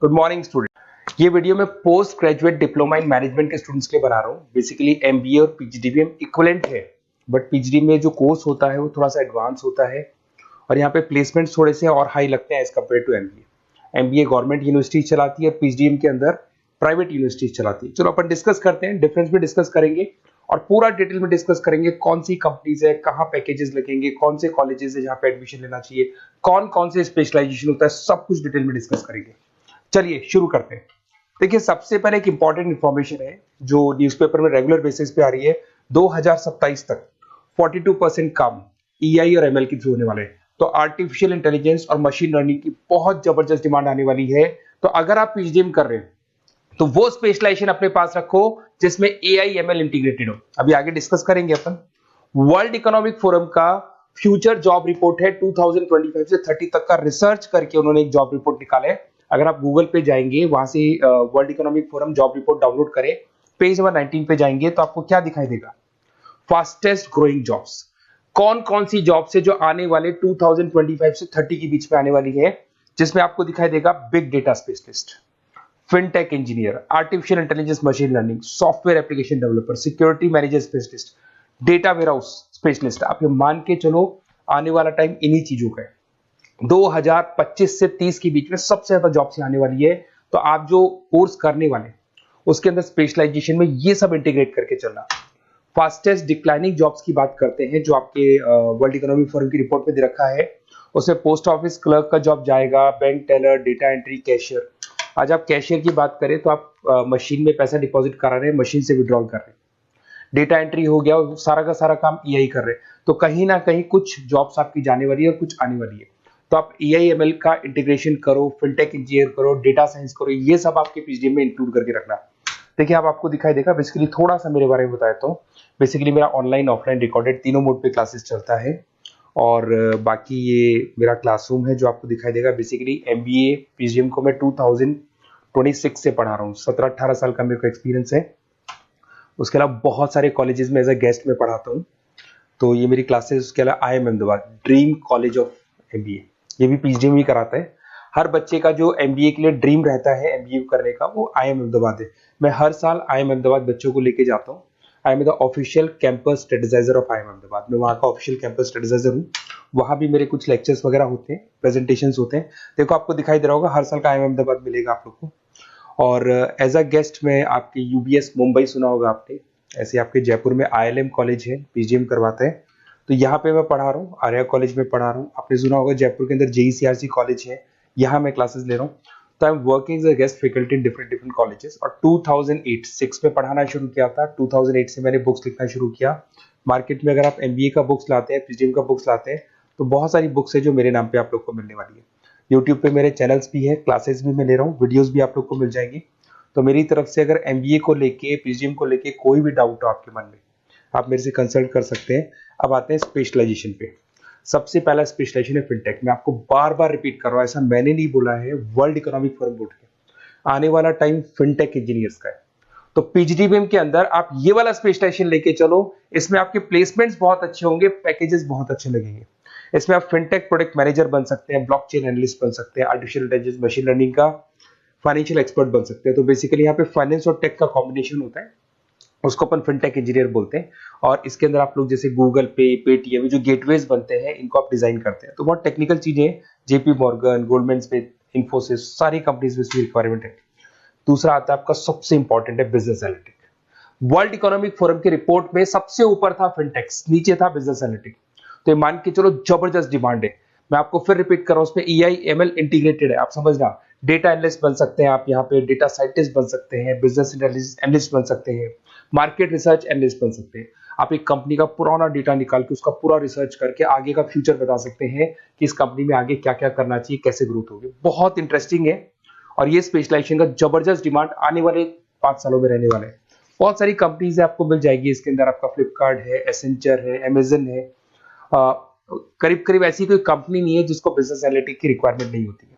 Good morning student. ये video मैं post graduate diploma in management के स्टूडेंट्स के लिए बना रहा हूँ। बेसिकली एमबीए और पीजीडीबीएम इक्विवेलेंट है, बट पीजीडी में जो कोर्स होता है वो थोड़ा सा एडवांस होता है और यहाँ पे प्लेसमेंट्स थोड़े से और हाई लगते हैं as compared to MBA. MBA government university चलाती है, पीजीडीएम के अंदर प्राइवेट यूनिवर्सिटी चलाती है। चलो अपन डिस्कस करते हैं, डिफरेंस भी डिस्कस करेंगे और पूरा डिटेल में डिस्कस करेंगे कौन सी कंपनीज है, कहाँ पैकेजेस लगेंगे, कौन से कॉलेजेस है जहाँ पे एडमिशन लेना चाहिए, कौन कौन से स्पेशलाइजेशन होता है, सब कुछ डिटेल में डिस्कस करेंगे। चलिए शुरू करते हैं। देखिए सबसे पहले एक इंपॉर्टेंट इंफॉर्मेशन है जो न्यूज़पेपर में रेगुलर बेसिस पे आ रही है। 2027 तक 42% काम ईआई और एमएल के थ्रू होने वाले हैं। तो आर्टिफिशियल इंटेलिजेंस और मशीन लर्निंग की बहुत जबरदस्त डिमांड आने वाली है। तो अगर आप पीजीडीएम कर रहे हैं तो वो स्पेशलाइजेशन अपने पास रखो जिसमें एआई एमएल इंटीग्रेटेड हो। अभी आगे डिस्कस करेंगे अपन। वर्ल्ड इकोनॉमिक फोरम का फ्यूचर जॉब रिपोर्ट है 2025 से 30 तक का रिसर्च करके उन्होंने एक जॉब रिपोर्ट निकाला है। अगर आप गूगल पे जाएंगे वहां से world economic forum job report download करें, पेज नंबर 19 पे जाएंगे तो आपको क्या दिखाई देगा, फास्टेस्ट ग्रोइंग जॉब्स। कौन कौन सी जॉब्स है जो आने वाले 2025 से 30 के बीच में आने वाली है, जिसमें आपको दिखाई देगा big data specialist, fintech engineer, artificial intelligence machine learning, software application developer, security manager specialist, data warehouse specialist. आप ये मान के चलो आने वाला टाइम इन्हीं चीजों का है। 2025 से 30 के बीच में सबसे ज्यादा जॉब्स आने वाली है। तो आप जो कोर्स करने वाले उसके अंदर स्पेशलाइजेशन में ये सब इंटीग्रेट करके चलना। फास्टेस्ट डिक्लाइनिंग जॉब्स की बात करते हैं जो आपके वर्ल्ड इकोनॉमिक फोरम की रिपोर्ट में दे रखा है। उसमें पोस्ट ऑफिस क्लर्क का जॉब जाएगा, bank teller, data entry, cashier. आज आप कैशियर की बात करें तो आप मशीन में पैसा डिपॉजिट करा रहे हैं, मशीन से विड्रॉल कर रहे हैं। डेटा एंट्री हो गया, सारा का सारा काम ईआई कर रहे हैं। तो कहीं ना कहीं कुछ जॉब्स आपकी जाने वाली है और कुछ आने वाली है। तो आप एआई एमएल का इंटीग्रेशन करो, फिनटेक इंजीनियर करो, डेटा साइंस करो, ये सब आपके पीजीडीएम में इंक्लूड करके रखना। देखिए अब आपको दिखाई देगा। बेसिकली थोड़ा सा मेरे बारे में बताया तो बेसिकली मेरा ऑनलाइन ऑफलाइन रिकॉर्डेड तीनों मोड पे क्लासेस चलता है और बाकी ये मेरा क्लासरूम है जो आपको दिखाई देगा। बेसिकली एमबीए पीजीडीएम को मैं 2026 से पढ़ा रहा हूँ। 17-18 साल का मेरे को एक्सपीरियंस है। उसके अलावा बहुत सारे कॉलेजेस में एज अ गेस्ट में पढ़ाता हूँ। तो ये मेरी क्लासेस, उसके अलावा IIM Ahmedabad dream college of MBA, ये भी पीजीडीएम ही कराता है। हर बच्चे का जो एमबीए के लिए ड्रीम रहता है एमबीए करने का, वो आईएम अहमदाबाद है। मैं हर साल आईएम अहमदाबाद बच्चों को लेके जाता हूँ। I am the official campus strategizer of IIM Ahmedabad. मैं वहाँ का ऑफिशियल कैंपस स्ट्रेटेजाइजर हूँ। वहाँ भी मेरे कुछ लेक्चर्स वगैरह होते हैं, प्रेजेंटेशंस होते हैं। देखो आपको दिखाई दे रहा होगा, हर साल का आईएम अहमदाबाद मिलेगा आप लोग को। और एज अ गेस्ट में आपके यूबीएस मुंबई सुना होगा आपने, ऐसे आपके जयपुर में आईएलएम कॉलेज है, पीजीडीएम करवाते हैं। तो यहाँ पे मैं पढ़ा रहा हूँ, आर्या कॉलेज में पढ़ा रहा हूँ। आपने सुना होगा जयपुर के अंदर जेईसीआरसी कॉलेज है, यहाँ मैं क्लासेस ले रहा हूँ। तो I am working as a guest faculty in different different colleges. और 2008-6 में पढ़ाना शुरू किया था। 2008 से मैंने बुक्स लिखना शुरू किया। मार्केट में अगर आप एमबीए का बुक्स लाते हैं, पीजीडीएम का बुक्स लाते हैं, तो बहुत सारी बुक्स है जो मेरे नाम पे आप लोग को मिलने वाली है। यूट्यूब पे मेरे चैनल्स भी है, क्लासेस भी मैं ले रहा हूँ, वीडियोज भी आप लोग को मिल जाएंगी। तो मेरी तरफ से अगर एमबीए को लेके, पीजीडीएम को लेके कोई भी डाउट हो आपके मन में, आप मेरे से कंसल्ट कर सकते हैं। अब आते हैं स्पेशलाइजेशन पे। सबसे पहला स्पेशलाइजेशन है फिनटेक। मैं आपको बार बार रिपीट कर रहा हूँ, ऐसा मैंने नहीं बोला है, वर्ल्ड इकोनॉमिक फोरम बोर्ड के आने वाला टाइम फिनटेक इंजीनियर्स का है। तो पीजीडीबीएम के अंदर आप ये वाला स्पेशलाइजेशन लेके चलो। इसमें आपके प्लेसमेंट्स बहुत अच्छे होंगे, पैकेजेस बहुत अच्छे लगेंगे। इसमें आप फिनटेक प्रोडक्ट मैनेजर बन सकते हैं, ब्लॉकचेन एनालिस्ट बन सकते हैं, आर्टिफिशियल इंटेलिजेंस मशीन लर्निंग का फाइनेंशियल एक्सपर्ट बन सकते हैं। तो बेसिकली यहाँ पे फाइनेंस और टेक का कॉम्बिनेशन होता है, उसको अपन फिनटेक इंजीनियर बोलते हैं। और इसके अंदर आप लोग जैसे गूगल पे, पेटीएम, जो गेटवेज बनते हैं, इनको आप डिजाइन करते हैं। तो बहुत टेक्निकल चीजें हैं। JP Morgan, Goldman Smith, Infosys, सारी कंपनीज में इसकी रिक्वायरमेंट है। दूसरा आता है आपका सबसे इंपॉर्टेंट है business analytic. World economic forum की रिपोर्ट में सबसे ऊपर था फिनटेक्स, नीचे था बिजनेस एनालिटिक। तो ये मान के चलो जबरदस्त डिमांड है। मैं आपको फिर रिपीट कर रहा हूं, उसमें ईआई एमएल इंटीग्रेटेड है, आप समझना। डेटा एनालिस्ट बन सकते हैं आप, यहाँ पे डेटा साइंटिस्ट बन सकते हैं, बिजनेस एनालिस्ट बन सकते हैं, मार्केट रिसर्च एनालिस्ट बन सकते हैं। आप एक कंपनी का पुराना डेटा निकाल के उसका पूरा रिसर्च करके आगे का फ्यूचर बता सकते हैं कि इस कंपनी में आगे क्या क्या करना चाहिए, कैसे ग्रोथ होगी। बहुत इंटरेस्टिंग है और ये स्पेशलाइजेशन का जबरदस्त डिमांड आने वाले 5 सालों में रहने वाले हैं। बहुत सारी कंपनीज आपको मिल जाएगी इसके अंदर। आपका फ्लिपकार्ट है, एसेंचर है, अमेजन है। करीब करीब ऐसी कोई कंपनी नहीं है जिसको बिजनेस एनालिटिक की रिक्वायरमेंट नहीं होती है।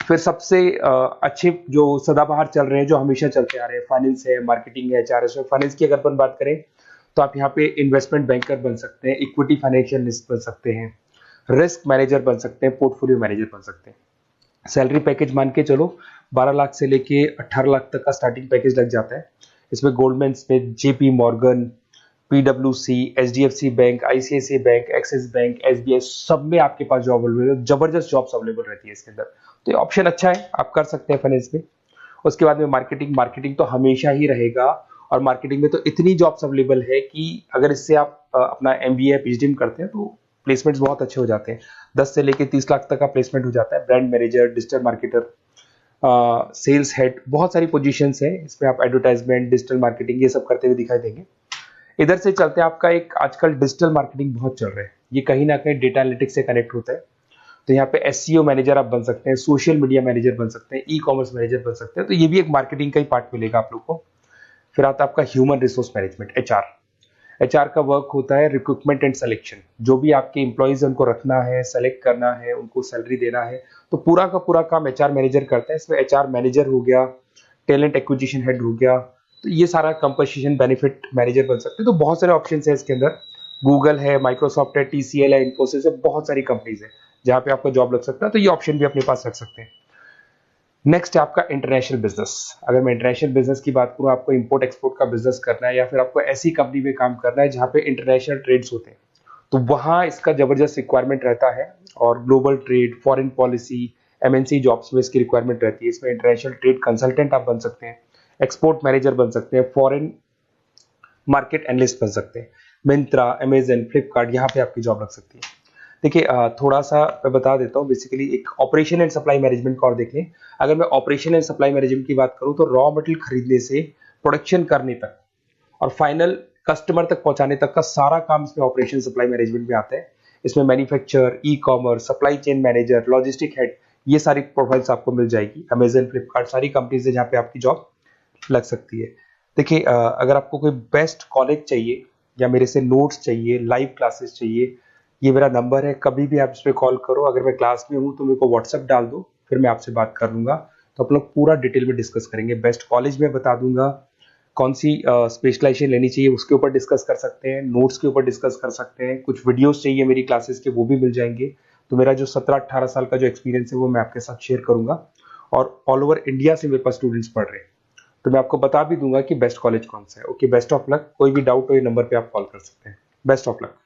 फिर सबसे अच्छे जो सदाबहार चल रहे हैं, जो हमेशा चलते आ रहे हैं, फाइनेंस है, मार्केटिंग है, एचआर है। फाइनेंस की अगर अपन बात करें तो आप यहाँ पे इन्वेस्टमेंट बैंकर बन सकते हैं, इक्विटी फाइनेंशियल बन सकते हैं, रिस्क मैनेजर बन सकते हैं, पोर्टफोलियो मैनेजर बन सकते हैं। सैलरी पैकेज मान के चलो 12 लाख से लेके 18 लाख तक का स्टार्टिंग पैकेज लग जाता है। इसमें गोल्डमैन स्मिथ, जेपी मॉर्गन, पीडब्ल्यूसी, HDFC bank, ICICI bank, Axis bank, SBI, सब में आपके पास जॉब अवेलेबल है। जबरदस्त जॉब्स अवेलेबल रहती है इसके अंदर, तो ये ऑप्शन अच्छा है, आप कर सकते हैं फाइनेंस में। उसके बाद में मार्केटिंग, मार्केटिंग तो हमेशा ही रहेगा, और मार्केटिंग में तो इतनी जॉब्स अवेलेबल है कि अगर इससे आप अपना एमबीए पीएचडी करते हैं तो प्लेसमेंट्स बहुत अच्छे हो जाते हैं। 10 से लेके 30 लाख तक का प्लेसमेंट हो जाता है। Brand manager, digital marketer, sales head, बहुत सारी पोजीशंस है इसमें। आप एडवर्टाइजमेंट, डिजिटल मार्केटिंग, ये सब करते हुए दिखाई देंगे। इधर से चलते हैं, आपका एक आजकल डिजिटल मार्केटिंग बहुत चल रहा है, ये कहीं ना कहीं डेटा एनालिटिक्स से कनेक्ट होता है। तो यहाँ पे एसईओ मैनेजर आप बन सकते हैं, सोशल मीडिया मैनेजर बन सकते हैं, ई कॉमर्स मैनेजर बन सकते हैं, तो ये भी एक मार्केटिंग का ही पार्ट मिलेगा आप लोग को। फिर आता है आपका human resource management, HR. HR का वर्क होता है रिक्रूटमेंट एंड सिलेक्शन। जो भी आपके एम्प्लॉइज उनको रखना है, सेलेक्ट करना है, उनको सैलरी देना है, तो पूरा का पूरा काम एचआर मैनेजर करता है। इसमें एचआर मैनेजर हो गया, टैलेंट एक्विजिशन हेड हो गया, तो ये सारा कंपनसेशन बेनिफिट मैनेजर बन सकते हैं। तो बहुत सारे ऑप्शन है इसके अंदर। गूगल है, माइक्रोसॉफ्ट है, टीसीएल है, इन्फोसिस है, बहुत सारी कंपनीज है जहां पे आपका जॉब लग सकता है, तो ये ऑप्शन भी अपने पास रख सकते हैं। नेक्स्ट है आपका इंटरनेशनल बिजनेस। अगर मैं इंटरनेशनल बिजनेस की बात करूं, आपको इंपोर्ट एक्सपोर्ट का बिजनेस करना है, या फिर आपको ऐसी कंपनी में काम करना है जहां पे इंटरनेशनल ट्रेड्स होते हैं, तो वहां इसका जबरदस्त रिक्वायरमेंट रहता है। और global trade, foreign policy, MNC jobs में इसकी रिक्वायरमेंट रहती है। इसमें इंटरनेशनल ट्रेड कंसल्टेंट आप बन सकते हैं, एक्सपोर्ट मैनेजर बन सकते हैं, फॉरेन मार्केट एनालिस्ट बन सकते हैं। मिंत्रा, अमेजन, फ्लिपकार्ट, यहाँ पे आपकी जॉब लग सकती है। देखिए थोड़ा सा मैं बता देता हूँ। बेसिकली एक ऑपरेशन एंड सप्लाई मैनेजमेंट का और देख लें। अगर मैं ऑपरेशन एंड सप्लाई मैनेजमेंट की बात करूँ, तो रॉ मटेरियल खरीदने से प्रोडक्शन करने तक और फाइनल कस्टमर तक पहुंचाने तक का सारा काम इसमें ऑपरेशन सप्लाई मैनेजमेंट में आता है। इसमें manufacture, e commerce, supply chain manager, logistic head, ये सारी प्रोफाइल्स आपको मिल जाएगी। अमेजन, फ्लिपकार्ट, सारी कंपनीज है जहाँ पे आपकी जॉब लग सकती है। देखिए अगर आपको कोई बेस्ट कॉलेज चाहिए, या मेरे से नोट्स चाहिए, लाइव क्लासेस चाहिए, ये मेरा नंबर है, कभी भी आप इस पर कॉल करो। अगर मैं क्लास में हूँ तो मेरे को व्हाट्सएप डाल दो, फिर मैं आपसे बात कर लूंगा। तो आप लोग पूरा डिटेल में डिस्कस करेंगे। बेस्ट कॉलेज में बता दूंगा, कौन सी स्पेशलाइजेशन लेनी चाहिए उसके ऊपर डिस्कस कर सकते हैं, नोट्स के ऊपर डिस्कस कर सकते हैं। कुछ वीडियोस चाहिए मेरी क्लासेस के, वो भी मिल जाएंगे। तो मेरा जो 17-18 साल का जो एक्सपीरियंस है वो मैं आपके साथ शेयर करूंगा। और ऑल ओवर इंडिया से मेरे पास स्टूडेंट्स पढ़ रहे हैं, तो मैं आपको बता भी दूंगा कि बेस्ट कॉलेज कौन सा है। Okay, best of luck. कोई भी डाउट हो ये नंबर पे आप कॉल कर सकते हैं। Best of luck.